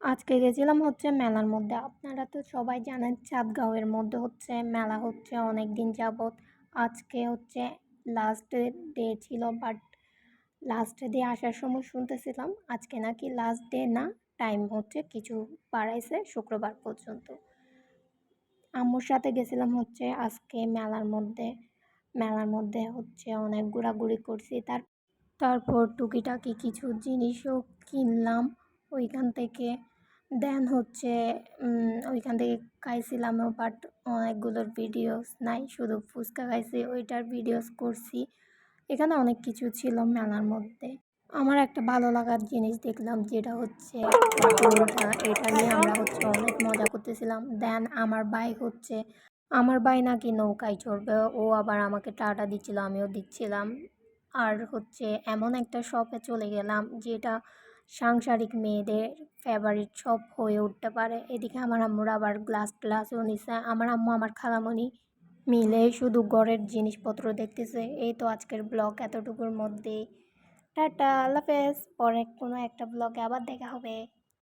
আজকে গেছিলাম হচ্ছে মেলার মধ্যে। আপনারা তো সবাই জানেন চাঁদগাঁওয়ের মধ্যে হচ্ছে মেলা হচ্ছে অনেক দিন যাবৎ। আজকে হচ্ছে লাস্ট ডে ছিল, বাট লাস্ট ডে আসার সময় শুনতেছিলাম আজকে নাকি লাস্ট ডে না, টাইম হচ্ছে কিছু বাড়াইছে শুক্রবার পর্যন্ত। আম্মুর সাথে গেছিলাম হচ্ছে আজকে মেলার মধ্যে হচ্ছে অনেক ঘোরাঘুরি করছি। তারপর টুকিটাকি কিছু জিনিসও কিনলাম ওইখান থেকে। দেন হচ্ছে ওইখান থেকে খাইছিলামও, বাট অনেকগুলোর ভিডিওস নাই, শুধু ফুচকা খাইছি, ওইটার ভিডিওস করছি। এখানে অনেক কিছু ছিল মেলার মধ্যে। আমার একটা ভালো লাগার জিনিস দেখলাম, যেটা হচ্ছে দোলনা। এটা নিয়ে আমরা হচ্ছে অনেক মজা করতেছিলাম। দেন আমার ভাই নাকি নৌকায় চড়বে, ও আবার আমাকে টাটা দিচ্ছিল, আমিও দিচ্ছিলাম। আর হচ্ছে এমন একটা শপে চলে গেলাম যেটা সাংসারিক মেয়েদের ফেভারিট শপ হয়ে উঠতে পারে। এদিকে আমার আম্মুর আবার গ্লাসও নিছে। আমার আম্মু আমার খালামণি মিলে শুধু ঘরের জিনিসপত্র দেখতেছে। এই তো আজকের ব্লগ এতটুকুর মধ্যেই। টাটা, আল্লাহ হাফেজ। পরে কোনো একটা ব্লগে আবার দেখা হবে।